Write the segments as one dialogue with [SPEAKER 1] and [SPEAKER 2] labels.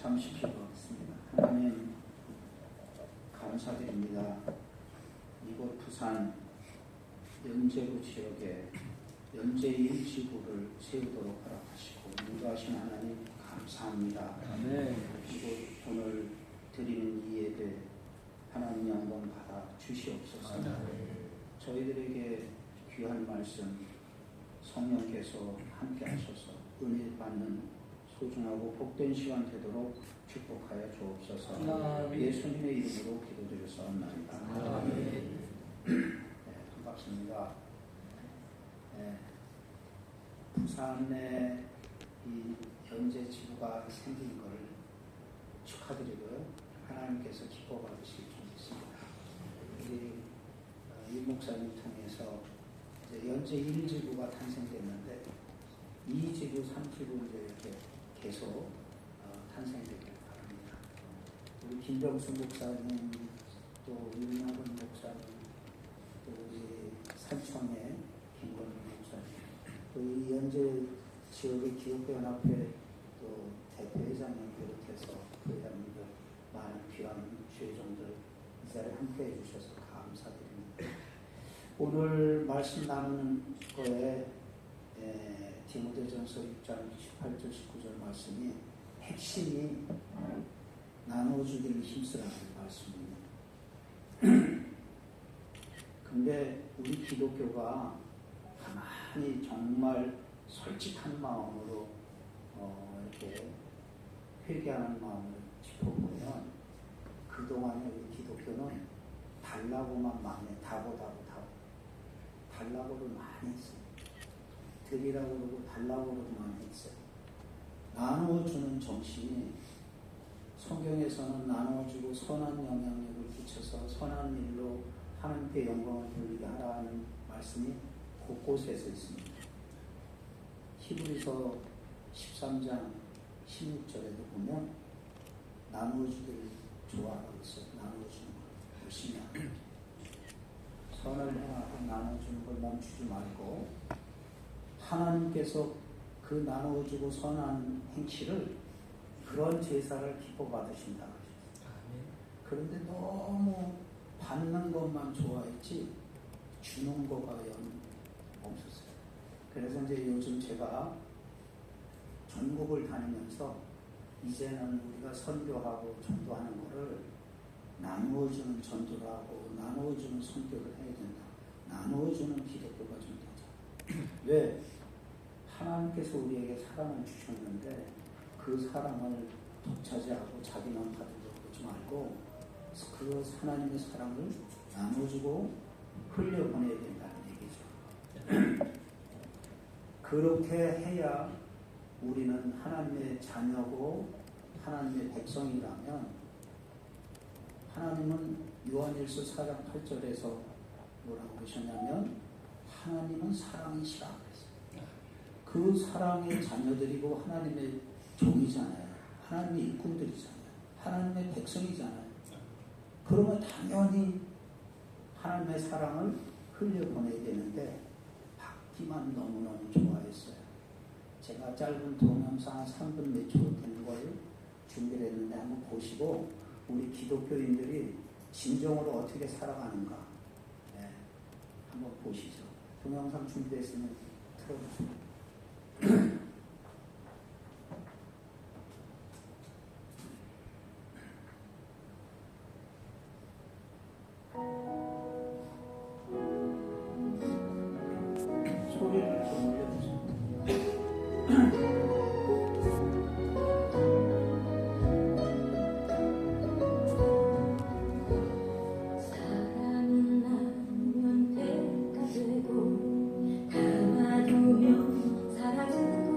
[SPEAKER 1] 잠시 기도하겠습니다. 하나님 감사드립니다. 이곳 부산 연제구 지역에 연제일 지구를 세우도록 허락하시고 인도하신 하나님 감사합니다.
[SPEAKER 2] 아멘.
[SPEAKER 1] 이곳 오늘 드리는 이 예배 하나님 영광 받아 주시옵소서. 저희들에게 귀한 말씀 성령께서 함께 하셔서 은혜 받는 소중하고 복된 시간 되도록 축복하여 주옵소서. 예수님의 이름으로 기도드렸사옵나이다. 반갑습니다. 부산에 이 연제 지구가 생긴 걸 축하드리고요. 하나님께서 기뻐 받으실 줄 믿습니다. 우리 이 목사님 통해서 이제 연제 1지구가 탄생됐는데 2지구, 3지구 이제 이렇게 계속 탄생되길 바랍니다. 우리 김병수 목사님, 또 윤영근 목사님, 또 우리 산청의 김건희 목사님, 또 이 연제 지역의 기독교연합회 또 대표회장님 비롯해서 회장님들 많은 귀한 주의종들 이 자리에 함께 해주셔서 감사드립니다. 오늘 말씀 나누는 거에 디모데전서 6장 18절 19절 말씀이 핵심이 나눠주기를 힘쓰라는 말씀입니다. 근데 우리 기독교가 가만히 정말 솔직한 마음으로 이렇게 회개하는 마음을 짚어보면 그동안에 우리 기독교는 달라고만 많이 다고 달라고를 많이 했어요. 드리라고 그러고 달라고 그러고 많이 했어요. 나누어주는 정신이 성경에서는 나누어주고 선한 영향력을 끼쳐서 선한 일로 하나님께 영광을 돌리게 하라는 말씀이 곳곳에서 있습니다. 히브리서 13장 16절에도 보면 나누어주기를 좋아하고 있어요. 나누어주는 걸 열심히 하고 선을 행하고 나눠주는 걸 멈추지 말고 하나님께서 그 나누어주고 선한 행실을 그런 제사를 기뻐 받으신다고 하셨어요. 그런데 너무 받는 것만 좋아했지 주는 거가 없었어요. 그래서 이제 요즘 제가 전국을 다니면서 이제는 우리가 선교하고 전도하는 거를 나누어주는 전도를 하고 나누어주는 선교를 해야 된다. 나누어주는 기독교가 좀 되자. 왜? 하나님께서 우리에게 사랑을 주셨는데 그 사랑을 독차지하고 자기만 받으려고 그러지 말고 그 하나님의 사랑을 나눠주고 흘려보내야 된다는 얘기죠. 그렇게 해야 우리는 하나님의 자녀고 하나님의 백성이라면 하나님은 요한일서 4장 8절에서 뭐라고 그러셨냐면 하나님은 사랑이시라 그랬어요. 그 사랑의 자녀들이고 하나님의 종이잖아요. 하나님의 일꾼들이잖아요. 하나님의 백성이잖아요. 그러면 당연히 하나님의 사랑을 흘려보내야 되는데 받기만 너무너무 좋아했어요. 제가 짧은 동영상 3분 몇 초 된 걸 준비를 했는데 한번 보시고 우리 기독교인들이 진정으로 어떻게 살아가는가 한번 보시죠. 동영상 준비했으면 틀어주세요. 소리를 좀 올려주세요.
[SPEAKER 3] 사랑은 나누면 배가 되고 담아두면 사라지고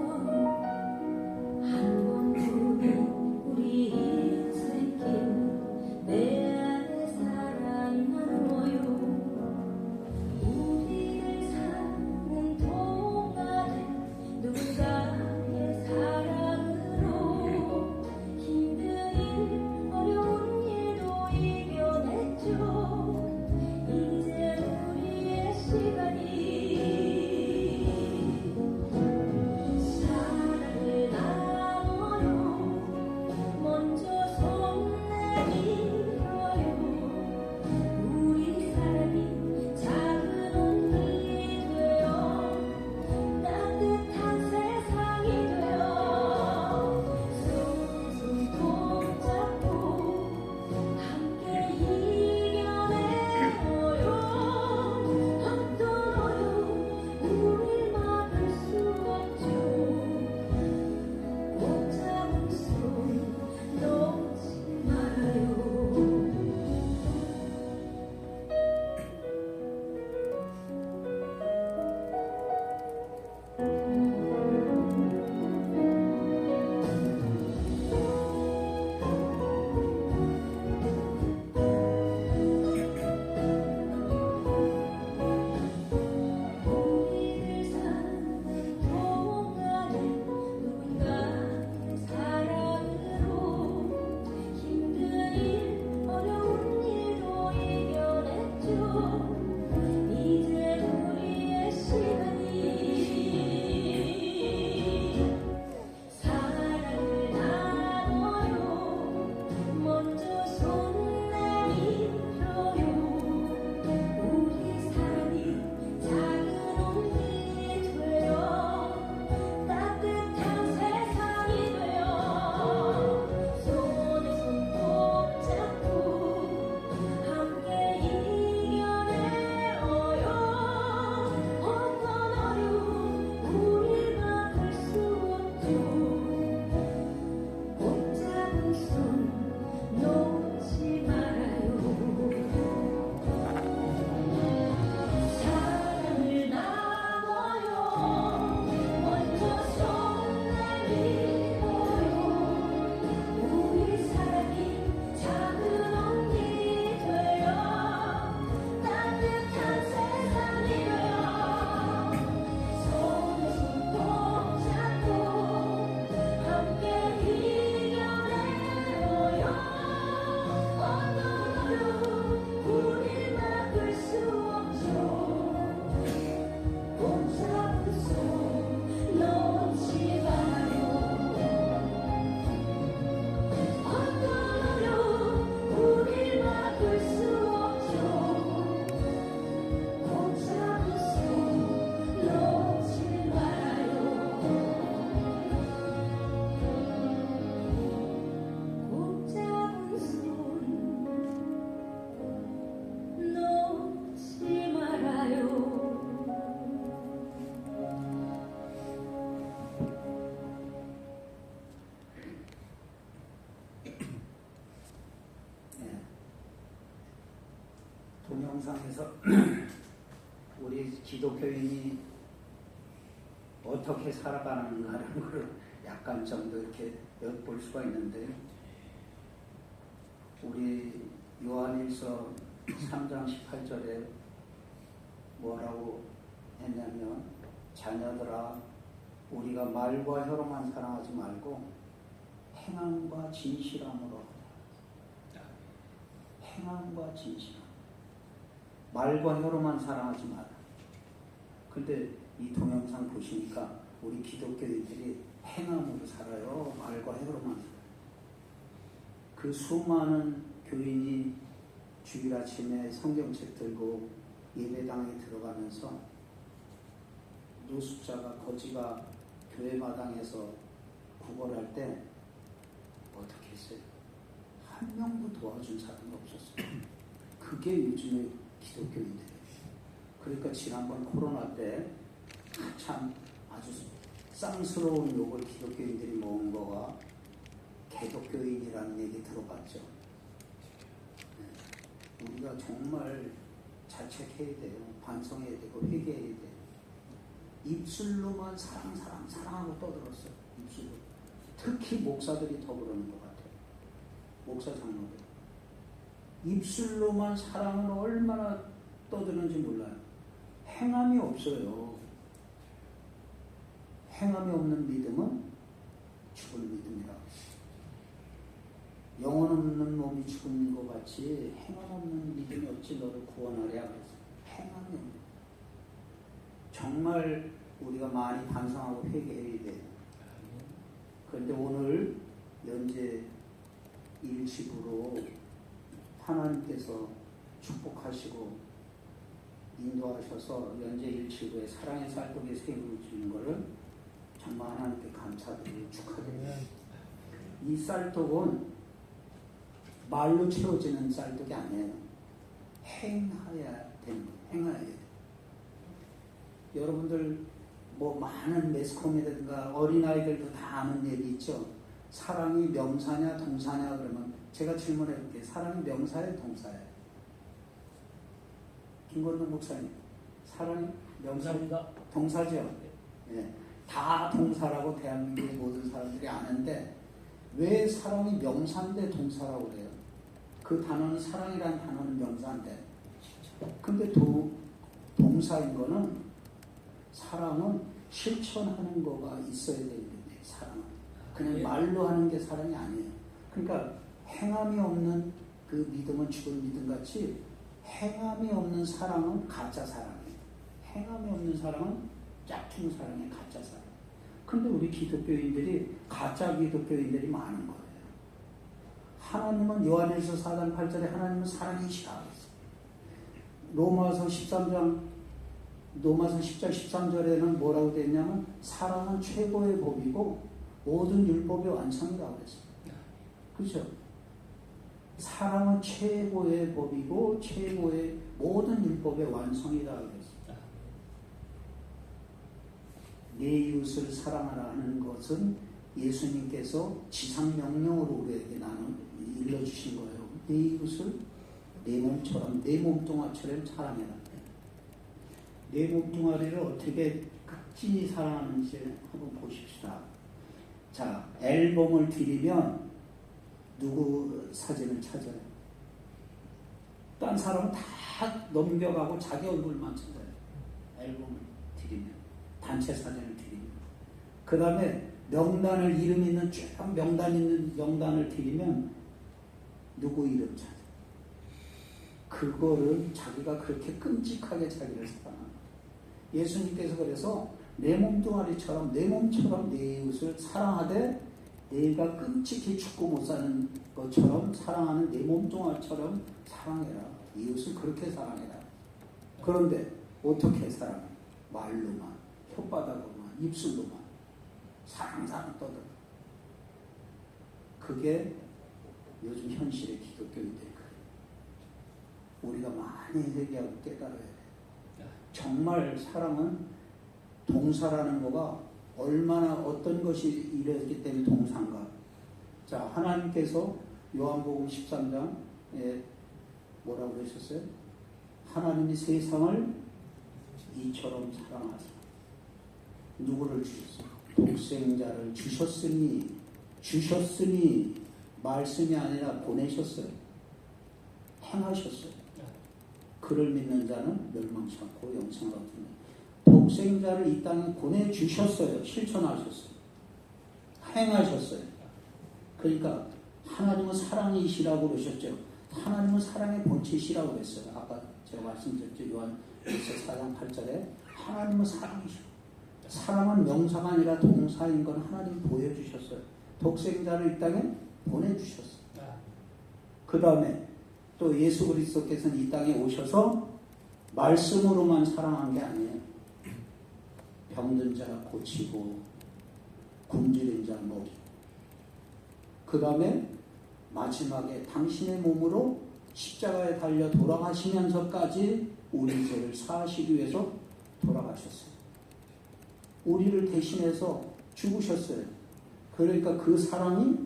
[SPEAKER 1] 동영상에서 우리 기독교인이 어떻게 살아가는가라는 걸 약간 정도 이렇게 엿볼 수가 있는데, 우리 요한일서 3장 18절에 뭐라고 했냐면, 자녀들아 우리가 말과 혀로만 사랑하지 말고 행함과 진실함으로 하라. 행함과 진실함. 말과 혀로만 사랑하지 마라. 근데 이 동영상 보시니까 우리 기독교인들이 행함으로 살아요. 말과 혀로만 살아요. 그 수많은 교인이 주일 아침에 성경책 들고 예배당에 들어가면서 노숙자가 거지가 교회 마당에서 구걸할 때 어떻게 했어요? 한 명도 도와준 사람이 없었어요. 그게 요즘의 기독교인들이에요. 그러니까 지난번 코로나 때 참 아주 쌍스러운 욕을 기독교인들이 먹은 거가 개독교인이라는 얘기 들어봤죠. 우리가 정말 자책해야 돼요. 반성해야 되고 회개해야 돼요. 입술로만 사랑하고 떠들었어요. 입술로. 특히 목사들이 더 그러는 것 같아요. 목사 장로들. 입술로만 사랑을 얼마나 떠드는지 몰라요. 행함이 없어요. 행함이 없는 믿음은 죽은 믿음이라고 했어요. 영혼 없는 몸이 죽은 것 같이 행함 없는 믿음이 어찌 너를 구원하랴 그랬어요. 행함이 없는. 정말 우리가 많이 반성하고 회개해야 돼요. 그런데 오늘 연재 일집으로 하나님께서 축복하시고 인도하셔서 연재 일집에 사랑의 쌀떡에 세임을 주는 것을 정말 하나님께 감사드리고 축하드립니다. 이 쌀떡은 말로 채워지는 쌀떡이 아니에요. 행해야 되는 거예요. 행해야 돼요. 여러분들 뭐 많은 매스컴이라든가 어린아이들도 다 아는 얘기 있죠. 사랑이 명사냐 동사냐 그러면 제가 질문해 볼게요. 사랑이 명사예요 동사예요? 김건동 목사님, 사랑이 명사입니다. 동사죠? 예. 다 동사라고 대한민국의 모든 사람들이 아는데 왜 사랑이 명사인데 동사라고 그래요? 그 단어는 사랑이라는 단어는 명사인데, 근데 동사인 거는 사랑은 실천하는 거가 있어야 되는데, 사랑은 그냥 말로 하는 게 사랑이 아니에요. 그러니까 행함이 없는 그 믿음은 죽은 믿음 같이 행함이 없는 사랑은 가짜 사랑이에요. 행함이 없는 사랑은 짝퉁 사랑이에요. 가짜 사랑. 근데 우리 기독교인들이 가짜 기독교인들이 많은 거예요. 하나님은 요한일서 4장 8절에 하나님은 사랑이시라 그랬어요. 로마서 10장 13절에는 뭐라고 되어 있냐면 사랑은 최고의 법이고 모든 율법의 완성이라고 그랬어요. 그렇죠? 사랑은 최고의 법이고 최고의 모든 율법의 완성이라고 그랬어요. 내 이웃을 사랑하라 하는 것은 예수님께서 지상명령으로 우리에게 일러주신 거예요. 내 이웃을 내 몸처럼, 내 몸뚱아처럼 사랑해라. 내 몸뚱아리를 어떻게 극진히 사랑하는지 한번 보십시다. 자, 앨범을 드리면 누구 사진을 찾아요? 딴 사람은 다 넘겨가고 자기 얼굴만 찾아요. 앨범을 드리면, 단체 사진을 드리면. 그 다음에 명단을, 이름 있는 쭉 명단 있는 명단을 드리면 누구 이름 찾아요. 그거를 자기가 그렇게 끔찍하게 자기를 사랑합니다. 예수님께서 그래서 내 몸뚱아리처럼, 내 몸처럼 내 이웃을 사랑하되 내가 끔찍히 죽고 못 사는 것처럼 사랑하는 내 몸뚱아리처럼 사랑해라. 이웃을 그렇게 사랑해라. 그런데 어떻게 사랑해? 말로만, 혓바닥으로만, 입술로만 사랑 떠들어. 그게 요즘 현실의 기독교인들이 그래요. 우리가 많이 회개하고 깨달아야 돼요. 정말 사랑은 동사라는 거가 얼마나 어떤 것이 이랬기 때문에 동사인가. 자, 하나님께서 요한복음 13장에 뭐라고 그러셨어요? 하나님이 세상을 이처럼 사랑하사 누구를 주셨어요? 독생자를 주셨으니 말씀이 아니라 보내셨어요. 행하셨어요. 그를 믿는 자는 멸망치 않고 영생을 얻습니다. 독생자를 이 땅에 보내주셨어요. 실천하셨어요. 행하셨어요. 그러니까 하나님은 사랑이시라고 그러셨죠. 하나님은 사랑의 본체시라고 그랬어요. 아까 제가 말씀드렸죠. 요한에서 4장 8절에 하나님은 사랑이시죠. 사랑은 명사가 아니라 동사인 건 하나님이 보여주셨어요. 독생자를 이 땅에 보내주셨어요. 그 다음에 또 예수 그리스도께서는 이 땅에 오셔서 말씀으로만 사랑한 게 아니에요. 병든 자 고치고 굶주린 자 먹이고 그 다음에 마지막에 당신의 몸으로 십자가에 달려 돌아가시면서까지 우리 죄를 사하시기 위해서 돌아가셨어요. 우리를 대신해서 죽으셨어요. 그러니까 그 사랑이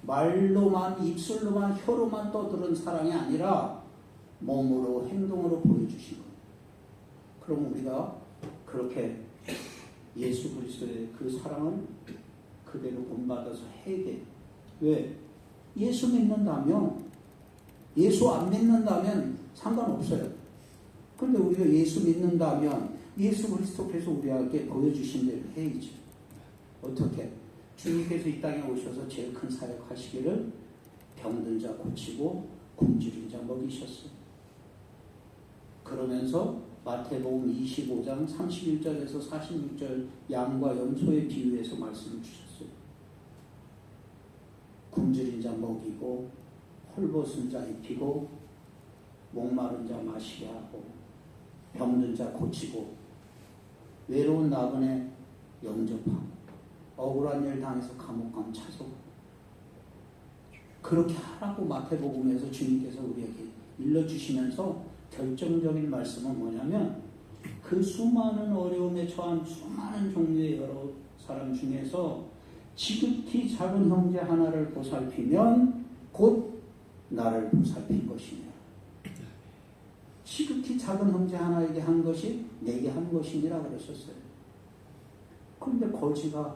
[SPEAKER 1] 말로만 입술로만 혀로만 떠드는 사랑이 아니라 몸으로 행동으로 보여주신 거예요. 그럼 우리가 그렇게 예수 그리스도의 그 사랑을 그대로 본받아서 해야 돼요. 왜? 예수 믿는다면, 예수 안 믿는다면 상관없어요. 그런데 우리가 예수 믿는다면 예수 그리스도께서 우리에게 보여주신 대로 해야죠. 어떻게? 주님께서 이 땅에 오셔서 제일 큰 사역 하시기를 병든 자 고치고 굶주린 자 먹이셨어요. 그러면서 마태복음 25장 31절에서 46절 양과 염소의 비유에서 말씀을 주셨어요. 굶주린 자 먹이고 헐벗은 자 입히고 목마른 자 마시게 하고 병든 자 고치고 외로운 나그네 영접하고 억울한 일 당해서 감옥 가면 차서 그렇게 하라고 마태복음에서 주님께서 우리에게 일러주시면서 결정적인 말씀은 뭐냐면 그 수많은 어려움에 처한 수많은 종류의 여러 사람 중에서 지극히 작은 형제 하나를 보살피면 곧 나를 보살핀 것이냐. 지극히 작은 형제 하나에게 한 것이 내게 한 것이니라 그러셨어요. 그런데 거지가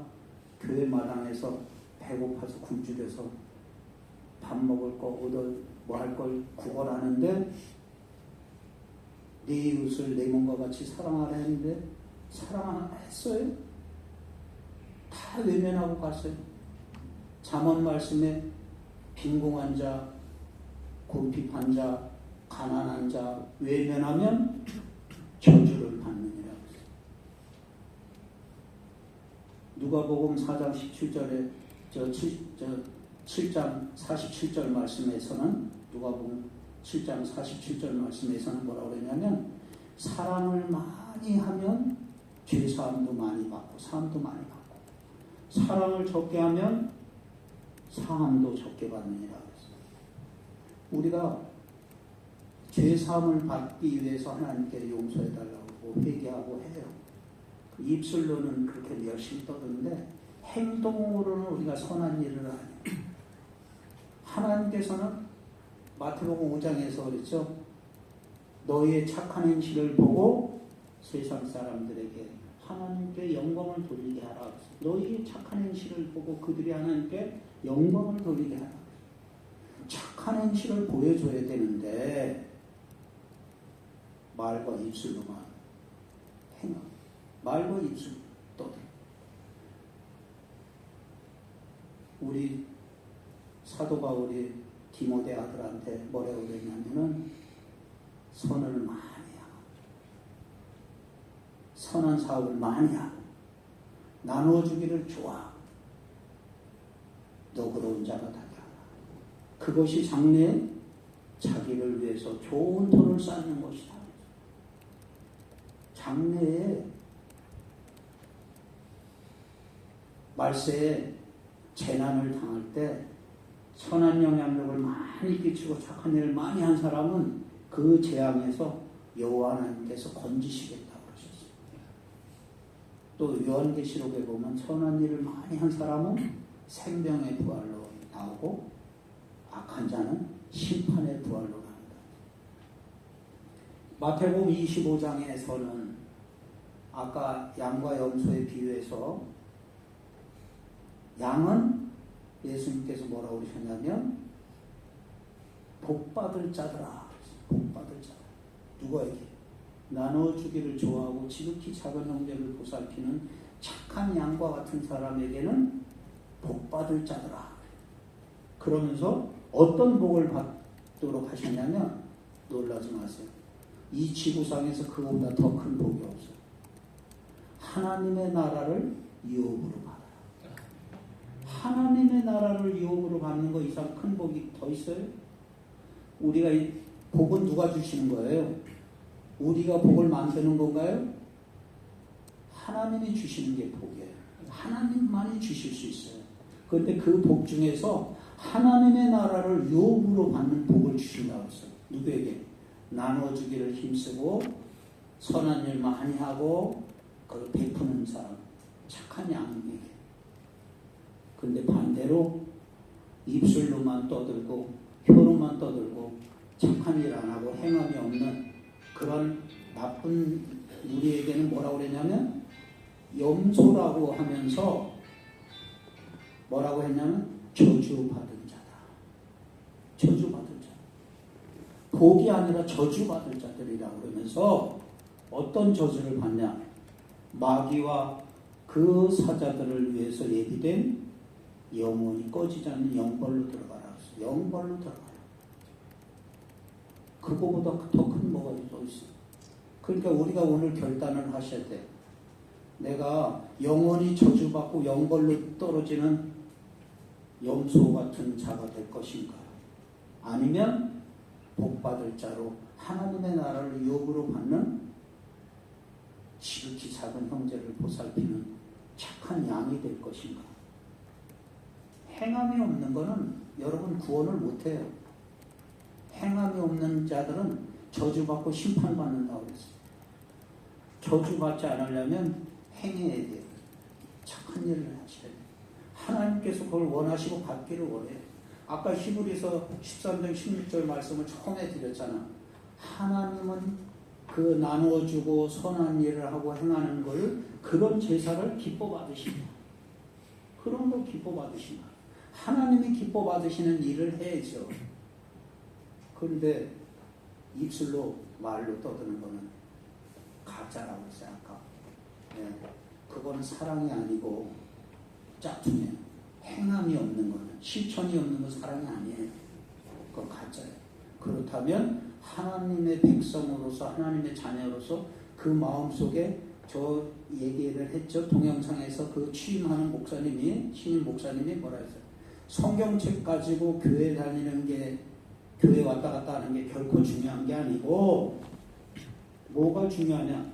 [SPEAKER 1] 교회 마당에서 배고파서 굶주려서 밥 먹을 거 얻어 뭐 할 걸 구걸하는데 네 이웃을 내 몸과 같이 사랑하라 했는데 사랑했어요? 다 외면하고 갔어요. 잠언 말씀에 빈궁한 자, 궁핍한 자, 가난한 자 외면하면 저주를 받느니라. 누가복음 4장 17절에 7장 47절 말씀에서는 누가복음 7장 47절 말씀에서는 뭐라고 그러냐면 사랑을 많이 하면 죄사함도 많이 받고 사함도 많이 받고 사랑을 적게 하면 사함도 적게 받느니라 그랬어요. 우리가 죄사함을 받기 위해서 하나님께 용서해달라고 회개하고 해요. 입술로는 그렇게 열심히 떠드는데 행동으로는 우리가 선한 일을 안 해요. 하나님께서는 마태복음 5장에서 그랬죠. 너희의 착한 행실을 보고 세상 사람들에게 하나님께 영광을 돌리게 하라. 너희의 착한 행실을 보고 그들이 하나님께 영광을 돌리게 하라. 착한 행실을 보여줘야 되는데 말과 입술로만 행하. 말과 입술 떠들. 우리 사도 바울이 디모데 아들한테 뭐라고 그랬냐면은 선을 많이 하고 선한 사업을 많이 하고 나누어주기를 좋아하고 너그러운 자가 되게 하라. 그것이 장래에 자기를 위해서 좋은 돈을 쌓는 것이다. 장래에 말세에 재난을 당할 때 선한 영향력을 많이 끼치고 착한 일을 많이 한 사람은 그 재앙에서 여호와 하나님께서 건지시겠다고 그러셨어요. 또 요한계시록에 보면 선한 일을 많이 한 사람은 생명의 부활로 나오고 악한 자는 심판의 부활로 나옵니다. 마태복음 25장에서는 아까 양과 염소에 비유해서 양은 예수님께서 뭐라고 그러셨냐면 복받을 자들아. 복받을 자들. 누구에게? 나눠주기를 좋아하고 지극히 작은 형제를 보살피는 착한 양과 같은 사람에게는 복받을 자들아. 그러면서 어떤 복을 받도록 하셨냐면 놀라지 마세요. 이 지구상에서 그보다 더 큰 복이 없어요. 하나님의 나라를 유업으로 받아라. 하나님의 나라를 유업으로 받는 거 이상 큰 복이 더 있어요? 우리가 이 복은 누가 주시는 거예요? 우리가 복을 만드는 건가요? 하나님이 주시는 게 복이에요. 하나님만이 주실 수 있어요. 그런데 그 복 중에서 하나님의 나라를 유업으로 받는 복을 주신다고 했어요. 누구에게? 나눠주기를 힘쓰고 선한 일 많이 하고 그걸 베푸는 사람, 착한 양에게. 그런데 반대로 입술로만 떠들고 혀로만 떠들고 착한 일 안 하고 행함이 없는 그런 나쁜 우리에게는 뭐라고 그랬냐면 염소라고 하면서 뭐라고 했냐면 저주받은 자다. 저주받은 자. 복이 아니라 저주받을 자들이라고 그러면서 어떤 저주를 받냐? 마귀와 그 사자들을 위해서 예비된 영원히 꺼지지 않는 영벌로 들어가라. 영벌로 들어가라. 그거보다 더 큰 뭐가 또 있어. 그러니까 우리가 오늘 결단을 하셔야 돼. 내가 영원히 저주받고 영벌로 떨어지는 염소 같은 자가 될 것인가? 아니면 복받을 자로 하나님의 나라를 유업으로 받는 지극히 작은 형제를 보살피는 착한 양이 될 것인가? 행함이 없는 것은 여러분 구원을 못해요. 행함이 없는 자들은 저주받고 심판받는다고 그랬어요. 저주받지 않으려면 행해야 돼요. 착한 일을 하셔야 돼요. 하나님께서 그걸 원하시고 받기를 원해요. 아까 히브리서 13장 16절 말씀을 처음에 드렸잖아. 하나님은 그 나누어주고 선한 일을 하고 행하는 걸 그런 제사를 기뻐 받으신다. 그런 걸 기뻐 받으신다. 하나님이 기뻐 받으시는 일을 해야죠. 그런데 입술로 말로 떠드는 거는 가짜라고 했어요. 아까. 네. 그거는 사랑이 아니고 짝퉁이에요. 행함이 없는 거는, 실천이 없는 건 사랑이 아니에요. 그건 가짜예요. 그렇다면 하나님의 백성으로서, 하나님의 자녀로서 그 마음속에 저 얘기를 했죠. 동영상에서 그 취임하는 목사님이, 신임 목사님이 뭐라 했어요? 성경책 가지고 교회 다니는 게, 교회 왔다 갔다 하는 게 결코 중요한 게 아니고 뭐가 중요하냐?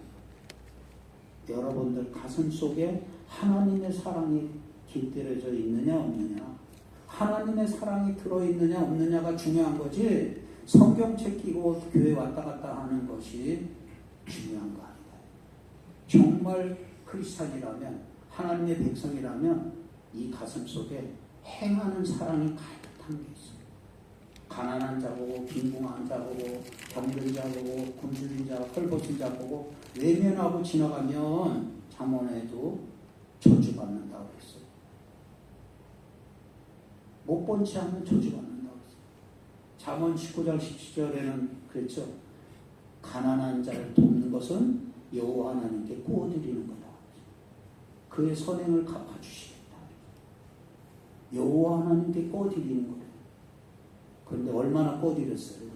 [SPEAKER 1] 여러분들 가슴 속에 하나님의 사랑이 깃들여져 있느냐 없느냐, 하나님의 사랑이 들어있느냐 없느냐가 중요한 거지 성경책 끼고 교회 왔다 갔다 하는 것이 중요한 거 아니다. 정말 크리스찬이라면, 하나님의 백성이라면 이 가슴 속에 행하는 사랑이 가득한 게 있어요. 가난한 자 보고, 빈궁한 자 보고, 병든 자 보고, 굶주린 자, 헐벗은 자 보고 외면하고 지나가면 잠언에도 저주받는다고 했어요. 못 본 채 하면 저주받는다고 했어요. 잠언 19장 17절에는 그랬죠. 가난한 자를 돕는 것은 여호와 하나님께 꼬드리는 거다. 그의 선행을 갚아주시겠다. 여호와 하나님께 꼬드리는 거예요. 그런데 얼마나 꼬드렸어요?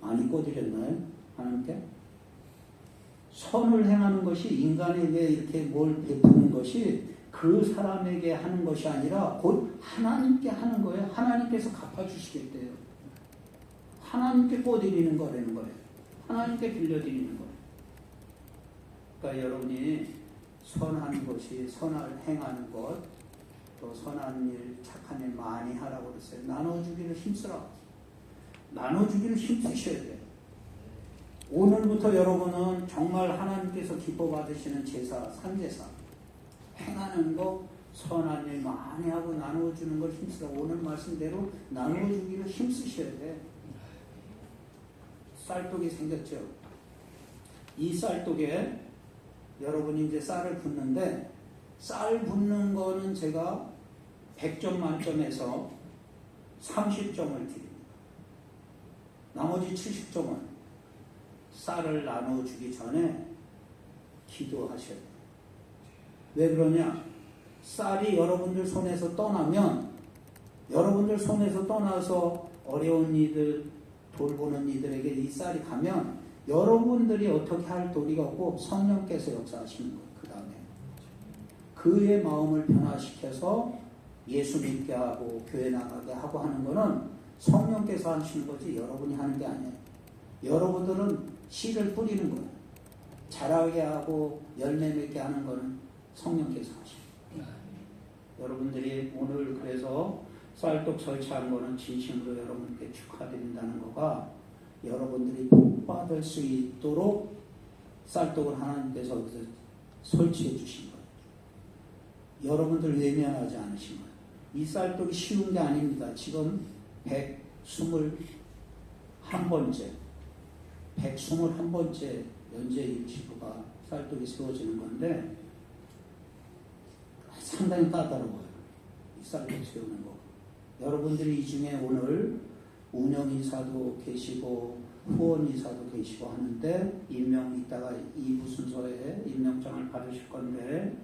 [SPEAKER 1] 많이 꼬드렸나요? 하나님께? 선을 행하는 것이, 인간에게 이렇게 뭘 베푸는 것이 그 사람에게 하는 것이 아니라 곧 하나님께 하는 거예요. 하나님께서 갚아주시겠대요. 하나님께 꼬드리는 거라는 거예요. 하나님께 빌려드리는 거예요. 그러니까 여러분이 선한 것이, 선을 행하는 것, 또 선한 일, 착한 일 많이 하라고 그랬어요. 나눠주기를 힘쓰라고. 나눠주기를 힘쓰셔야 돼요. 오늘부터 여러분은 정말 하나님께서 기뻐 받으시는 제사, 산제사 행하는 거, 선한 일 많이 하고 나눠주는 걸 힘쓰라고. 오늘 말씀대로 나눠주기를 힘쓰셔야 돼. 쌀독이 생겼죠. 이 쌀독에 여러분이 이제 쌀을 붓는데, 쌀 붓는 거는 제가 100점 만점에서 30점을 드립니다. 나머지 70점은 쌀을 나눠주기 전에 기도하셔야 돼요. 왜 그러냐? 쌀이 여러분들 손에서 떠나면, 여러분들 손에서 떠나서 어려운 이들, 돌보는 이들에게 이 쌀이 가면 여러분들이 어떻게 할 도리가 없고 성령께서 역사하시는 거예요. 그 다음에 그의 마음을 변화시켜서 예수 믿게 하고 교회 나가게 하고 하는 거는 성령께서 하시는 거지 여러분이 하는 게 아니에요. 여러분들은 씨를 뿌리는 거예요. 자라게 하고 열매 맺게 하는 거는 성령께서 하십니다. 여러분들이 오늘 그래서 쌀독 설치한 거는 진심으로 여러분께 축하드린다는 거가, 여러분들이 복 받을 수 있도록 쌀독을 하나님께서 설치해 주신 거예요. 여러분들 외면하지 않으신 거예요. 이 쌀독이 쉬운 게 아닙니다. 지금 121번째 연재일지부가 쌀독이 세워지는 건데 상당히 까다로워요. 이 쌀독 세우는 거. 여러분들이 이 중에 오늘 운영이사도 계시고 후원이사도 계시고 하는데, 이따가 2부 순서에 임명장을 받으실 건데,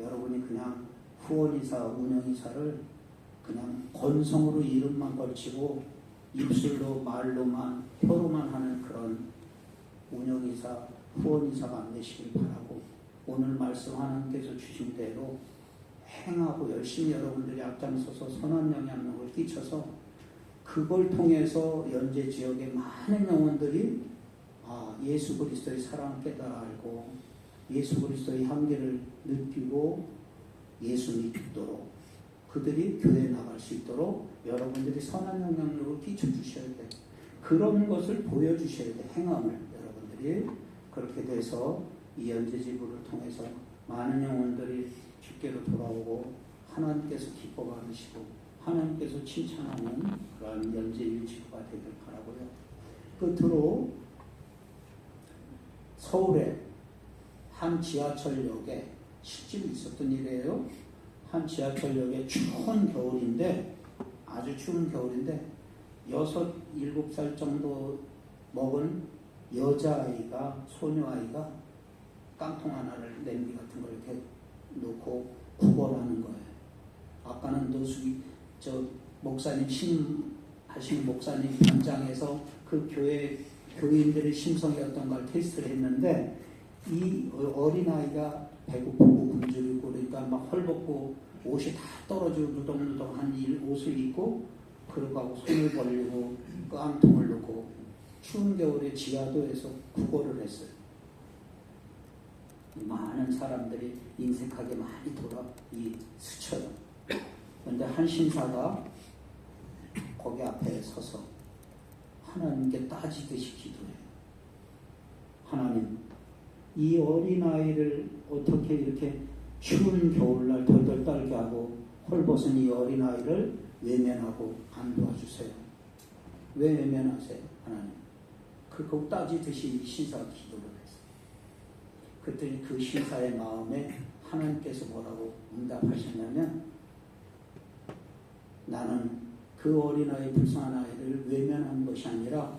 [SPEAKER 1] 여러분이 그냥 후원이사, 운영이사를 그냥 건성으로 이름만 걸치고 입술로 말로만 혀로만 하는 그런 운영이사, 후원이사가 안 되시길 바라고, 오늘 말씀 하나님께서 주신 대로 행하고 열심히 여러분들이 앞장서서 선한 영향력을 끼쳐서 그걸 통해서 연재 지역의 많은 영혼들이 예수 그리스도의 사랑을 깨달아 알고 예수 그리스도의 향기를 느끼고 예수 믿도록, 그들이 교회에 나갈 수 있도록 여러분들이 선한 영향력을 끼쳐주셔야 돼. 그런 것을 보여주셔야 돼. 행함을 여러분들이. 그렇게 돼서 이 연재지부를 통해서 많은 영혼들이 주께로 돌아오고 하나님께서 기뻐 받으시고 하나님께서 칭찬하는 그러한 연재일지부가 되길 바라고요. 끝으로 서울에 한 지하철역에 실제로 있었던 일이에요. 한 지하철역에 추운 겨울인데, 아주 추운 겨울인데 6, 7살 정도 먹은 여자아이가, 소녀아이가 깡통 하나를 냄비 같은 걸 이렇게 놓고 구걸하는 거예요. 아까는 노숙이 목사님 신임하신 목사님 현장에서 그 교인들의 심성이 어떤 걸 테스트를 했는데, 이 어린아이가 배고프고 굶주리고 그러니까 막 헐벗고 옷이 다 떨어지고 누덕누덕한 옷을 입고 그러고 손을 벌리고 깡통을 놓고 추운 겨울에 지하도에서 구걸을 했어요. 많은 사람들이 인색하게 많이 스쳐요. 그런데 한 신사가 거기 앞에 서서 하나님께 따지듯이 기도해요. 하나님, 이 어린아이를 어떻게 이렇게 추운 겨울날 덜덜 떨게 하고 헐벗은 이 어린아이를 외면하고 안 도와주세요. 왜 외면하세요, 하나님? 그거 따지듯이 신사가 기도를 했어요. 그랬더니 그 신사의 마음에 하나님께서 뭐라고 응답하셨냐면, 나는 그 어린아이, 불쌍한 아이를 외면한 것이 아니라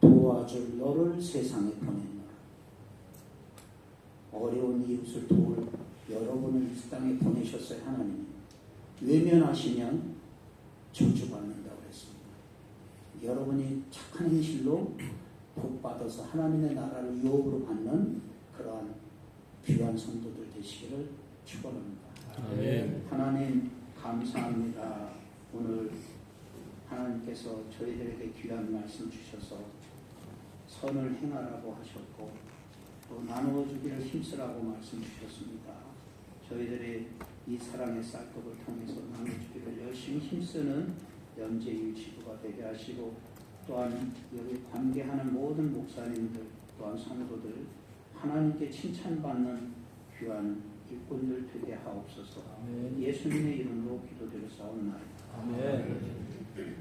[SPEAKER 1] 도와줄 너를 세상에 보냈노라. 어려운 이웃을 도울 여러분을 이 땅에 보내셨어요, 하나님. 외면하시면 저주받는다고 했습니다. 여러분이 착한 행실로 복받아서 하나님의 나라를 유업으로 받는 그러한 귀한 성도들 되시기를 축원합니다. 하나님 감사합니다. 오늘 하나님께서 저희들에게 귀한 말씀 주셔서 선을 행하라고 하셨고 또 나누어 주기를 힘쓰라고 말씀 주셨습니다. 저희들이 이 사랑의 쌀떡을 통해서 나누어 주기를 열심히 힘쓰는 연재일지부가 되게 하시고, 또한 여기 관계하는 모든 목사님들 또한 성도들 하나님께 칭찬받는 귀한 일꾼들 되게 하옵소서. 예수님의 이름으로 기도드려 싸움나이다.
[SPEAKER 2] 아멘.